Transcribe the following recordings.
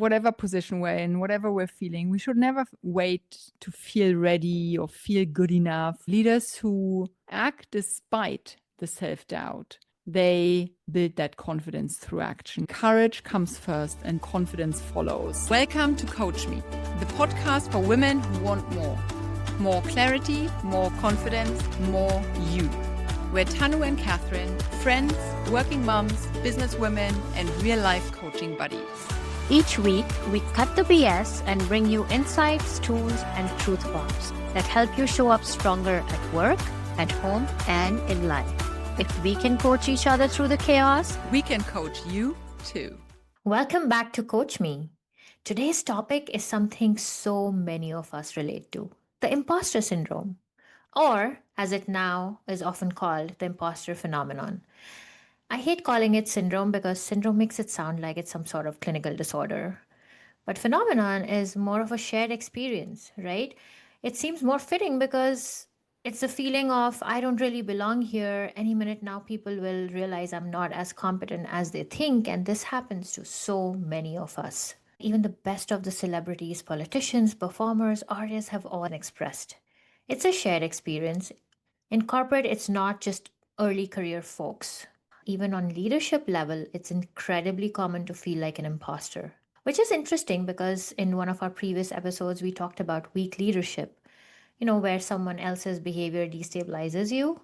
whatever position we're in, whatever we're feeling, we should never wait to feel ready or feel good enough. Leaders who act despite the self-doubt, they build that confidence through action. Courage comes first and confidence follows. Welcome to Coach Me, the podcast for women who want more. More clarity, more confidence, more you. We're Tanu and Catherine, friends, working moms, businesswomen, and real-life coaching buddies. Each week, we cut the BS and bring you insights, tools, and truth bombs that help you show up stronger at work, at home, and in life. If we can coach each other through the chaos, we can coach you too. Welcome back to Coach Me. Today's topic is something so many of us relate to, the imposter syndrome, or as it now is often called, the imposter phenomenon. I hate calling it syndrome because syndrome makes it sound like it's some sort of clinical disorder. But phenomenon is more of a shared experience, right? It seems more fitting because it's the feeling of, I don't really belong here. Any minute now, people will realize I'm not as competent as they think. And this happens to so many of us. Even the best of the celebrities, politicians, performers, artists have all expressed. It's a shared experience. In corporate, it's not just early career folks. Even on leadership level, it's incredibly common to feel like an imposter, which is interesting because in one of our previous episodes, we talked about weak leadership, where someone else's behavior destabilizes you.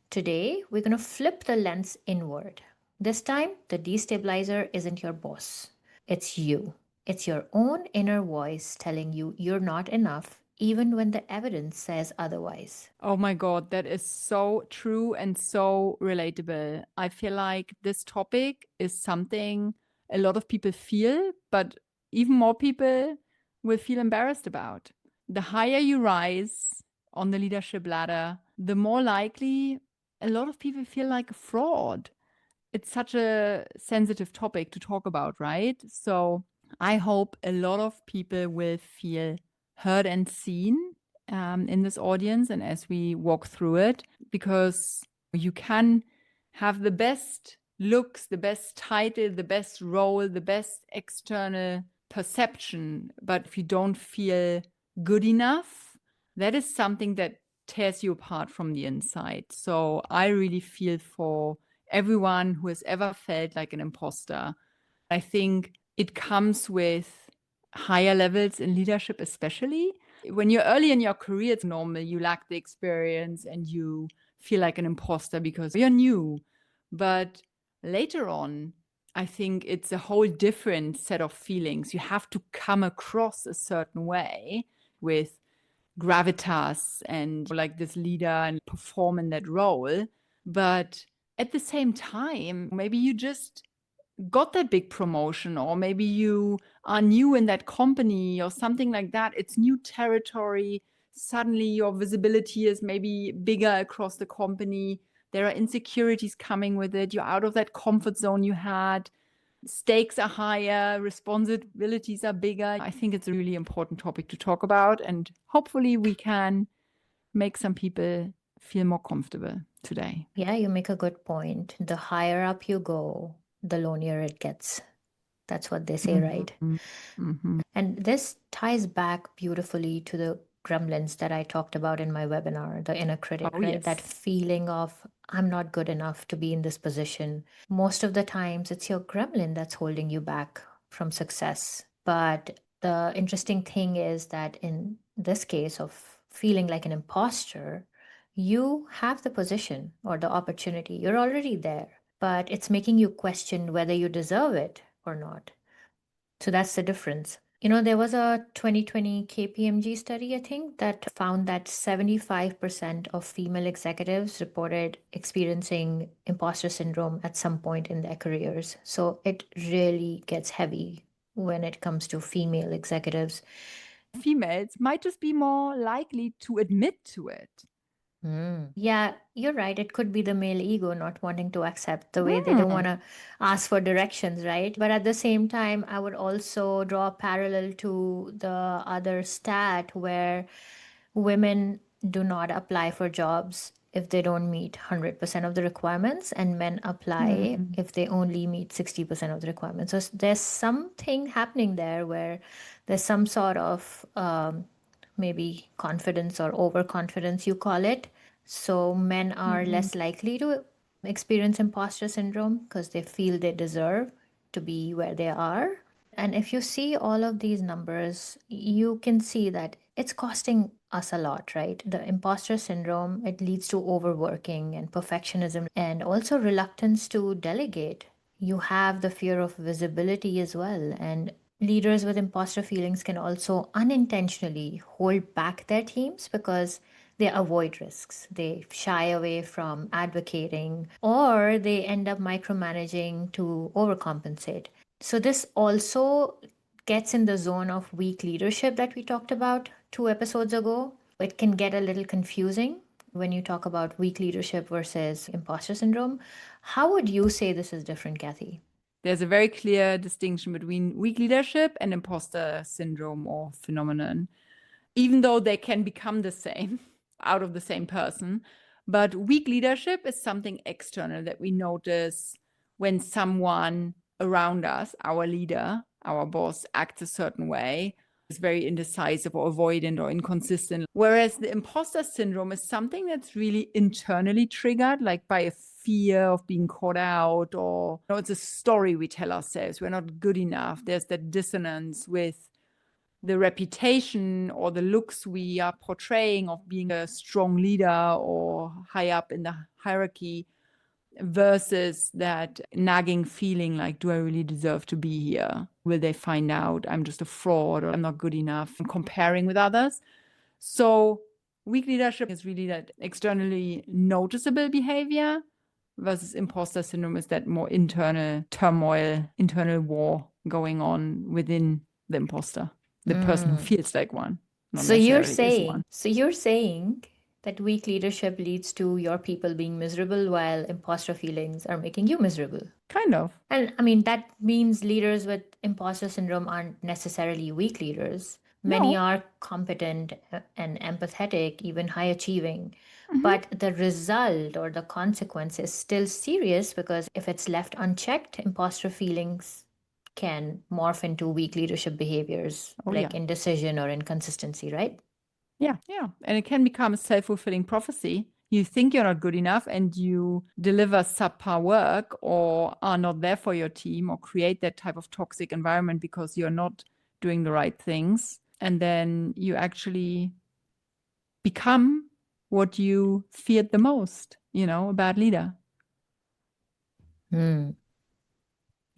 Today, we're going to flip the lens inward. This time, the destabilizer isn't your boss. It's you. It's your own inner voice telling you you're not enough, even when the evidence says otherwise. Oh my God, that is so true and so relatable. I feel like this topic is something a lot of people feel, but even more people will feel embarrassed about. The higher you rise on the leadership ladder, the more likely a lot of people feel like a fraud. It's such a sensitive topic to talk about, right? So I hope a lot of people will feel heard and seen in this audience and as we walk through it, because you can have the best looks, the best title, the best role, the best external perception, but if you don't feel good enough, that is something that tears you apart from the inside. So I really feel for everyone who has ever felt like an imposter. I think it comes with higher levels in leadership, especially. When you're early in your career, it's normal. You lack the experience and you feel like an imposter because you're new. But later on, I think it's a whole different set of feelings. You have to come across a certain way with gravitas and like this leader and perform in that role. But at the same time, maybe you just got that big promotion, or maybe you are new in that company or something like that. It's new territory. Suddenly your visibility is maybe bigger across the company. There are insecurities coming with it. You're out of that comfort zone you had. Stakes are higher, responsibilities are bigger. I think it's a really important topic to talk about, and hopefully we can make some people feel more comfortable today. Yeah, you make a good point. The higher up you go, the lonelier it gets. That's what they say, right? Mm-hmm. And this ties back beautifully to the gremlins that I talked about in my webinar, the inner critic, right? Yes. That feeling of, I'm not good enough to be in this position. Most of the times, it's your gremlin that's holding you back from success. But the interesting thing is that in this case of feeling like an imposter, you have the position or the opportunity. You're already there, but it's making you question whether you deserve it or not. So that's the difference. There was a 2020 KPMG study, I think, that found that 75% of female executives reported experiencing imposter syndrome at some point in their careers. So it really gets heavy when it comes to female executives. Females might just be more likely to admit to it. Yeah, you're right. It could be the male ego not wanting to accept the way they don't want to ask for directions, right? But at the same time, I would also draw a parallel to the other stat where women do not apply for jobs if they don't meet 100% of the requirements, and men apply if they only meet 60% of the requirements. So there's something happening there where there's some sort of maybe confidence or overconfidence, you call it. So men are less likely to experience imposter syndrome because they feel they deserve to be where they are. And if you see all of these numbers, you can see that it's costing us a lot, right? The imposter syndrome, it leads to overworking and perfectionism and also reluctance to delegate. You have the fear of visibility as well. And leaders with imposter feelings can also unintentionally hold back their teams because they avoid risks. They shy away from advocating or they end up micromanaging to overcompensate. So, this also gets in the zone of weak leadership that we talked about 2 episodes ago. It can get a little confusing when you talk about weak leadership versus imposter syndrome. How would you say this is different, Kathy? There's a very clear distinction between weak leadership and imposter syndrome or phenomenon, even though they can become the same out of the same person. But weak leadership is something external that we notice when someone around us, our leader, our boss, acts a certain way, is very indecisive or avoidant or inconsistent. Whereas the imposter syndrome is something that's really internally triggered, like by a fear of being caught out, or it's a story we tell ourselves. We're not good enough. There's that dissonance with the reputation or the looks we are portraying of being a strong leader or high up in the hierarchy versus that nagging feeling like, do I really deserve to be here? Will they find out I'm just a fraud or I'm not good enough? I'm comparing with others. So weak leadership is really that externally noticeable behavior versus imposter syndrome is that more internal turmoil, internal war going on within the imposter, the person who feels like one, not necessarily is one. So you're saying that weak leadership leads to your people being miserable while imposter feelings are making you miserable. Kind of. And I mean, that means leaders with imposter syndrome aren't necessarily weak leaders. Many No. are competent and empathetic, even high achieving. Mhm. But the result or the consequence is still serious because if it's left unchecked, imposter feelings can morph into weak leadership behaviors Oh, yeah. like indecision or inconsistency, right? Yeah. Yeah. And it can become a self-fulfilling prophecy. You think you're not good enough and you deliver subpar work or are not there for your team or create that type of toxic environment because you're not doing the right things. And then you actually become what you feared the most, a bad leader.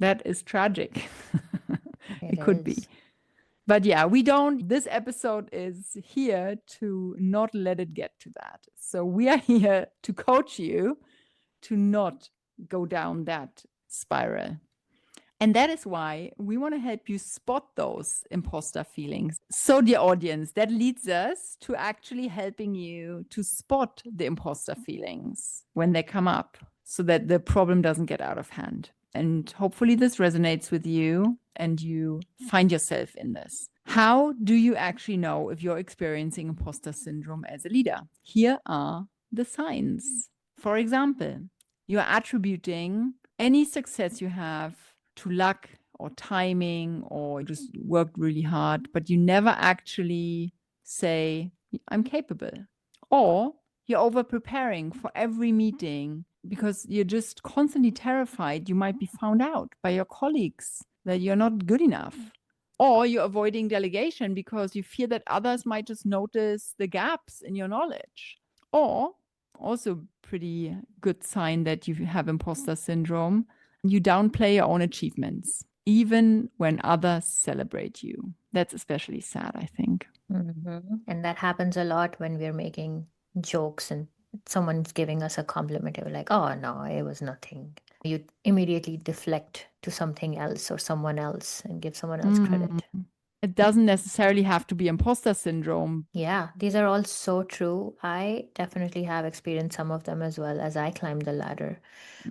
That is tragic. It could be. But yeah, we don't. This episode is here to not let it get to that. So we are here to coach you to not go down that spiral. And that is why we want to help you spot those imposter feelings. So, dear audience, that leads us to actually helping you to spot the imposter feelings when they come up so that the problem doesn't get out of hand. And hopefully, this resonates with you and you find yourself in this. How do you actually know if you're experiencing imposter syndrome as a leader? Here are the signs. For example, you're attributing any success you have to luck or timing or just worked really hard, but you never actually say, I'm capable. Or you're over preparing for every meeting because you're just constantly terrified you might be found out by your colleagues that you're not good enough. Or you're avoiding delegation because you fear that others might just notice the gaps in your knowledge. Or also pretty good sign that you have imposter syndrome, you downplay your own achievements, even when others celebrate you. That's especially sad, I think. And that happens a lot when we're making jokes and someone's giving us a compliment. You're like, oh, no, it was nothing. You immediately deflect to something else or someone else and give someone else credit. It doesn't necessarily have to be imposter syndrome. Yeah, these are all so true. I definitely have experienced some of them as well as I climb the ladder.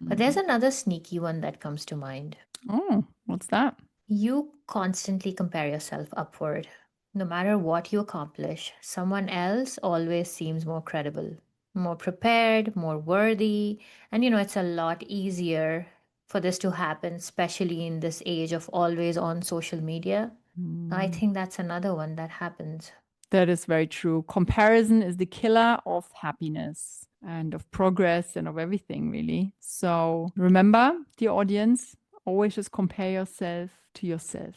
But there's another sneaky one that comes to mind. Oh, what's that? You constantly compare yourself upward. No matter what you accomplish, someone else always seems more credible, more prepared, more worthy. And, it's a lot easier for this to happen, especially in this age of always on social media. I think that's another one that happens. That is very true. Comparison is the killer of happiness and of progress and of everything, really. So remember, dear audience, always just compare yourself to yourself.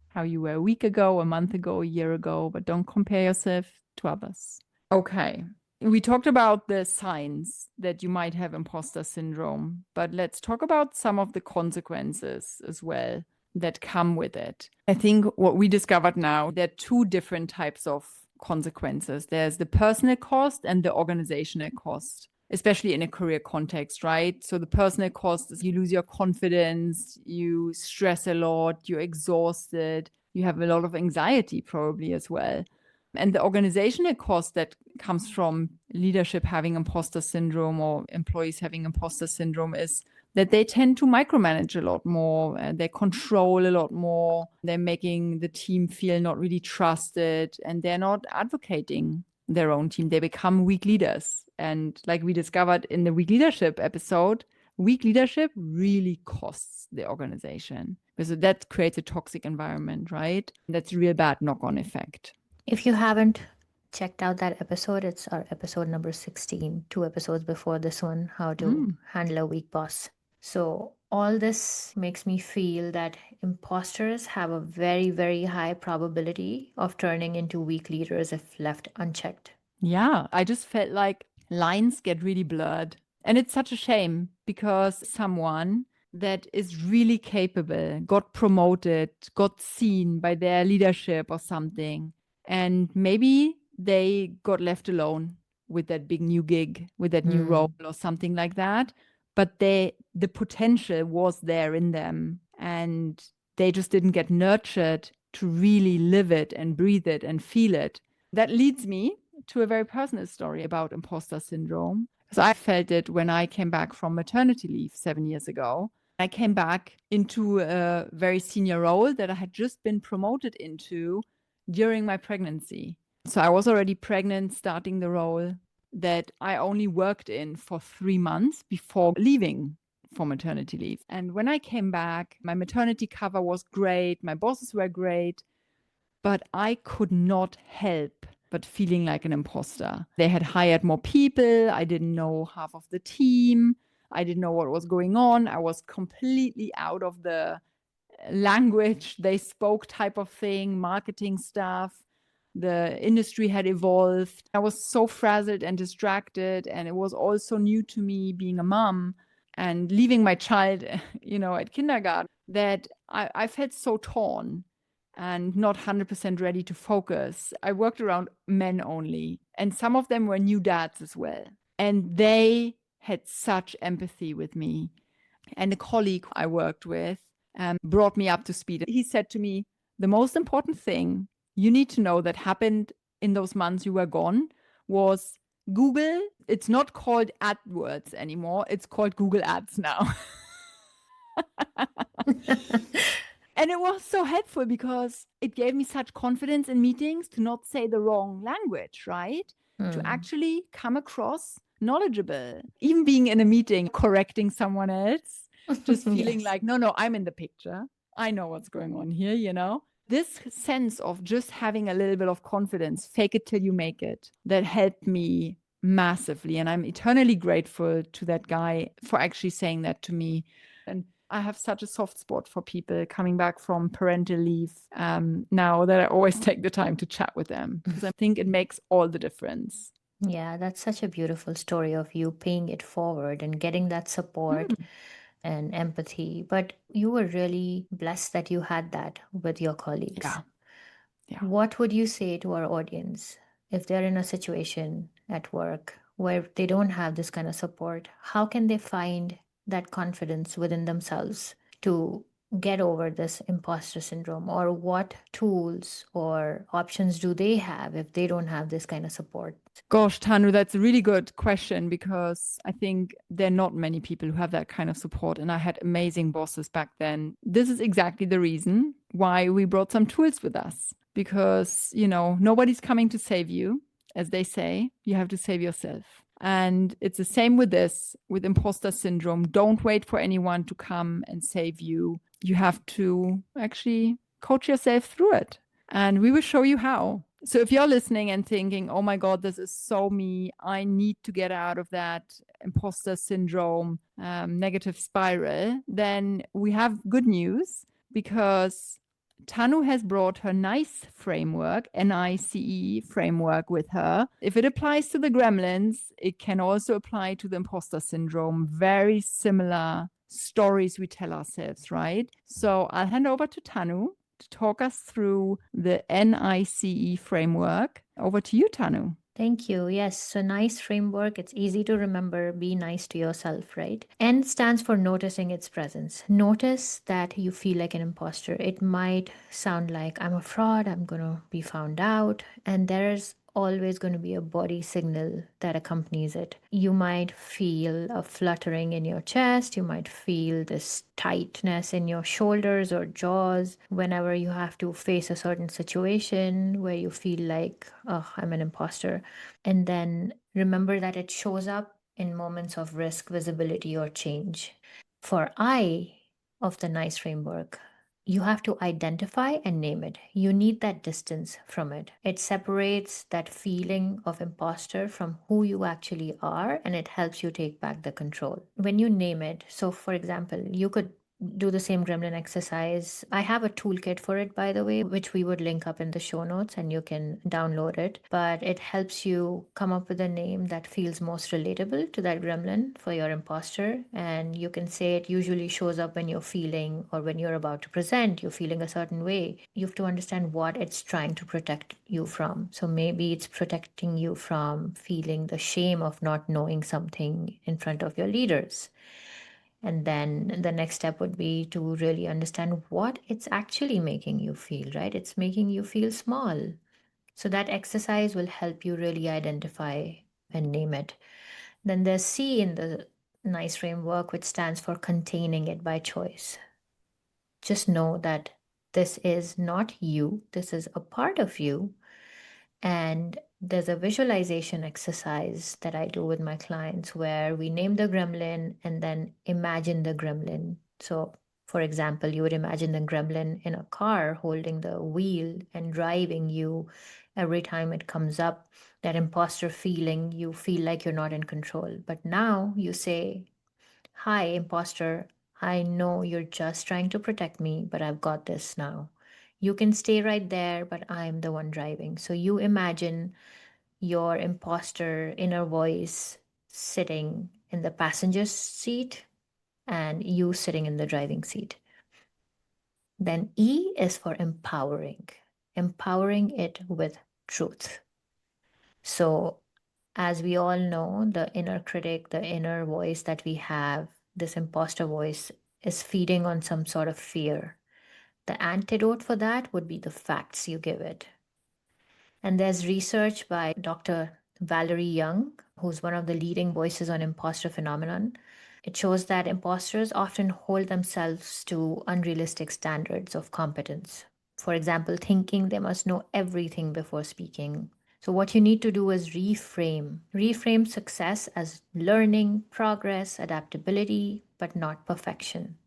How you were a week ago, a month ago, a year ago, but don't compare yourself to others. Okay. We talked about the signs that you might have imposter syndrome, but let's talk about some of the consequences as well that come with it. I think what we discovered now, there are two different types of consequences. There's the personal cost and the organizational cost, especially in a career context, right? So the personal cost is you lose your confidence, you stress a lot, you're exhausted, you have a lot of anxiety probably as well. And the organizational cost that comes from leadership having imposter syndrome or employees having imposter syndrome is that they tend to micromanage a lot more, they control a lot more, they're making the team feel not really trusted, and they're not advocating their own team. They become weak leaders. And like we discovered in the weak leadership episode, weak leadership really costs the organization because that creates a toxic environment, right? That's a real bad knock-on effect. If you haven't checked out that episode, it's our episode number 16, 2 episodes before this one, how to handle a weak boss. So, all this makes me feel that imposters have a very, very high probability of turning into weak leaders if left unchecked. Yeah, I just felt like lines get really blurred. And it's such a shame because someone that is really capable got promoted, got seen by their leadership or something. And maybe they got left alone with that big new gig, with that new role or something like that. But the potential was there in them and they just didn't get nurtured to really live it and breathe it and feel it. That leads me to a very personal story about imposter syndrome. Because I felt it when I came back from maternity leave 7 years ago. I came back into a very senior role that I had just been promoted into during my pregnancy. So I was already pregnant, starting the role that I only worked in for 3 months before leaving for maternity leave. And when I came back, my maternity cover was great, my bosses were great, but I could not help but feeling like an imposter. They had hired more people. I didn't know half of the team. I didn't know what was going on. I was completely out of the language they spoke type of thing, marketing stuff. The industry had evolved. I was so frazzled and distracted, and it was all so new to me being a mom and leaving my child, at kindergarten, that I felt so torn and not 100% ready to focus. I worked around men only, and some of them were new dads as well. And they had such empathy with me. And a colleague I worked with brought me up to speed. He said to me, the most important thing you need to know that happened in those months you were gone was Google. It's not called AdWords anymore. It's called Google Ads now. And it was so helpful because it gave me such confidence in meetings to not say the wrong language, right? To actually come across knowledgeable. Even being in a meeting, correcting someone else, just feeling Yes. like, no, I'm in the picture. I know what's going on here. This sense of just having a little bit of confidence, fake it till you make it, that helped me massively. And I'm eternally grateful to that guy for actually saying that to me. And I have such a soft spot for people coming back from parental leave now that I always take the time to chat with them because I think it makes all the difference. Yeah, that's such a beautiful story of you paying it forward and getting that support and empathy. But you were really blessed that you had that with your colleagues. Yeah. What would you say to our audience if they're in a situation at work where they don't have this kind of support? How can they find that confidence within themselves to get over this imposter syndrome? Or what tools or options do they have if they don't have this kind of support? Gosh, Tanu, that's a really good question because I think there are not many people who have that kind of support. And I had amazing bosses back then. This is exactly the reason why we brought some tools with us because, nobody's coming to save you. As they say, you have to save yourself. And it's the same with this, with imposter syndrome. Don't wait for anyone to come and save you. You have to actually coach yourself through it. And we will show you how. So if you're listening and thinking, oh my God, this is so me, I need to get out of that imposter syndrome negative spiral, then we have good news, because Tanu has brought her NICE framework, NICE framework, with her. If it applies to the gremlins, it can also apply to the imposter syndrome. Very similar stories we tell ourselves, right? So I'll hand over to Tanu to talk us through the NICE framework. Over to you, Tanu. Thank you. Yes, so NICE framework, it's easy to remember. Be nice to yourself, right? N stands for noticing its presence. Notice that you feel like an imposter. It might sound like, I'm a fraud, I'm going to be found out. And there's always going to be a body signal that accompanies it. You might feel a fluttering in your chest. You might feel this tightness in your shoulders or jaws whenever you have to face a certain situation where you feel like, oh, I'm an imposter. And then remember that it shows up in moments of risk, visibility, or change. For I of the NICE framework, you have to identify and name it. You need that distance from it. It separates that feeling of imposter from who you actually are, and it helps you take back the control. When you name it, so for example, you could do the same gremlin exercise. I have a toolkit for it, by the way, which we would link up in the show notes and you can download it. But it helps you come up with a name that feels most relatable to that gremlin for your imposter. And you can say it usually shows up when you're feeling, or when you're about to present, you're feeling a certain way. You have to understand what it's trying to protect you from. So maybe it's protecting you from feeling the shame of not knowing something in front of your leaders. And then the next step would be to really understand what it's actually making you feel, right? It's making you feel small. So that exercise will help you really identify and name it. Then there's C in the NICE framework, which stands for containing it by choice. Just know that this is not you, this is a part of you. And there's a visualization exercise that I do with my clients where we name the gremlin and then imagine the gremlin. So, for example, you would imagine the gremlin in a car holding the wheel and driving you every time it comes up. That imposter feeling, you feel like you're not in control. But now you say, hi, imposter, I know you're just trying to protect me, but I've got this now. You can stay right there, but I'm the one driving. So you imagine your imposter inner voice sitting in the passenger seat and you sitting in the driving seat. Then E is for empowering it with truth. So, as we all know, the inner critic, the inner voice that we have, this imposter voice, is feeding on some sort of fear. The antidote for that would be the facts you give it. And there's research by Dr. Valerie Young, who's one of the leading voices on imposter phenomenon. It shows that imposters often hold themselves to unrealistic standards of competence. For example, thinking they must know everything before speaking. So what you need to do is reframe success as learning, progress, adaptability, but not perfection.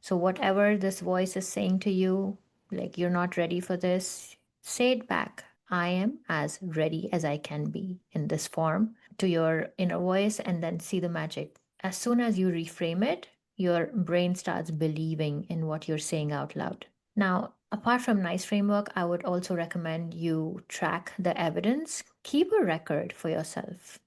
So whatever this voice is saying to you, like you're not ready for this, say it back. I am as ready as I can be in this form, to your inner voice, and then see the magic. As soon as you reframe it, your brain starts believing in what you're saying out loud. Now, apart from NICE framework, I would also recommend you track the evidence. Keep a record for yourself,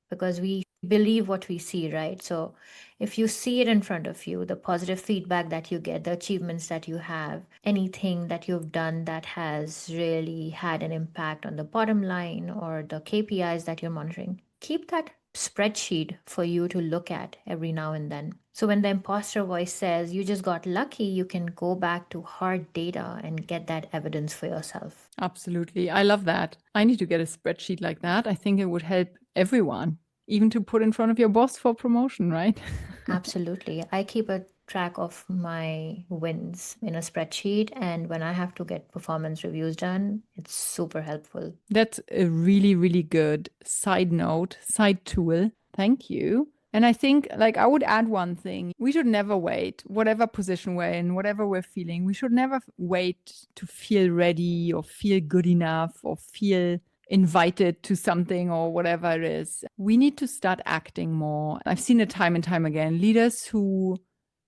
because we believe what we see, right? So if you see it in front of you, the positive feedback that you get, the achievements that you have, anything that you've done that has really had an impact on the bottom line or the KPIs that you're monitoring, keep that spreadsheet for you to look at every now and then. So when the imposter voice says you just got lucky, you can go back to hard data and get that evidence for yourself. Absolutely. I love that. I need to get a spreadsheet like that. I think it would help everyone, even to put in front of your boss for promotion, right? Absolutely. I keep a track of my wins in a spreadsheet, and when I have to get performance reviews done, it's super helpful. That's a really, really good side tool. Thank you. And I think, like, I would add one thing. We should never wait, whatever position we're in, whatever we're feeling, we should never wait to feel ready or feel good enough or feel invited to something or whatever it is. We need to start acting more. I've seen it time and time again. Leaders who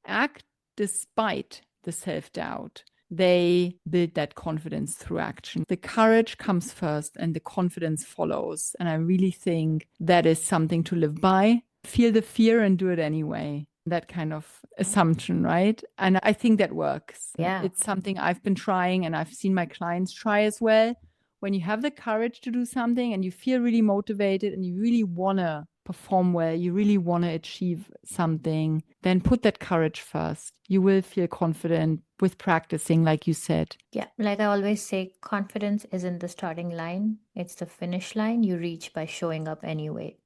act despite the self-doubt, they build that confidence through action. The courage comes first and the confidence follows. And I really think that is something to live by. Feel the fear and do it anyway. That kind of assumption, right? And I think that works. Yeah. It's something I've been trying and I've seen my clients try as well. When you have the courage to do something and you feel really motivated and you really want to perform well, you really want to achieve something, then put that courage first. You will feel confident with practicing, like you said. Yeah, like I always say, confidence isn't the starting line, it's the finish line you reach by showing up anyway.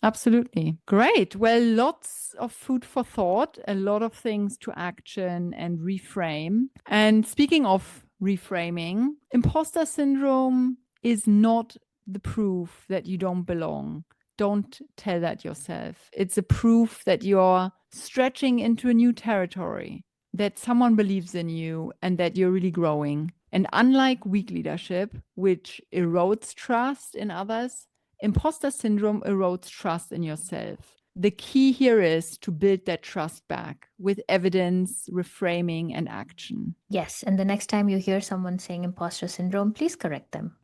Absolutely. Great. Well, lots of food for thought, a lot of things to action and reframe. And speaking of reframing, imposter syndrome is not the proof that you don't belong. Don't tell that yourself. It's a proof that you're stretching into a new territory, that someone believes in you and that you're really growing. And unlike weak leadership, which erodes trust in others, imposter syndrome erodes trust in yourself. The key here is to build that trust back with evidence, reframing, and action. Yes, and the next time you hear someone saying imposter syndrome, please correct them.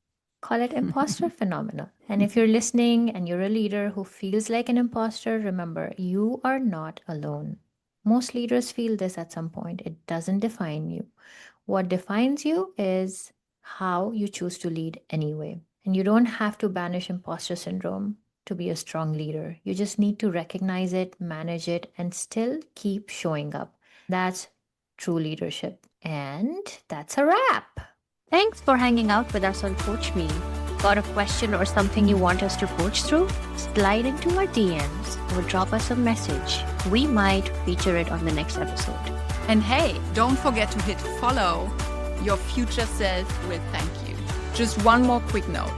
Call it imposter phenomena. And if you're listening and you're a leader who feels like an imposter, remember, you are not alone. Most leaders feel this at some point. It doesn't define you. What defines you is how you choose to lead anyway. And you don't have to banish imposter syndrome to be a strong leader. You just need to recognize it, manage it, and still keep showing up. That's true leadership. And that's a wrap. Thanks for hanging out with us on Coach Me. Got a question or something you want us to coach through? Slide into our DMs or drop us a message. We might feature it on the next episode. And hey, don't forget to hit follow. Your future self will thank you. Just one more quick note.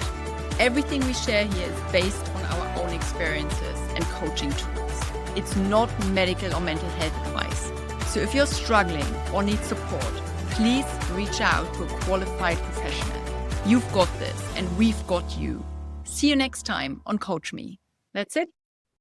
Everything we share here is based on our own experiences and coaching tools. It's not medical or mental health advice. So if you're struggling or need support, please reach out to a qualified professional. You've got this and we've got you. See you next time on Coach Me. That's it.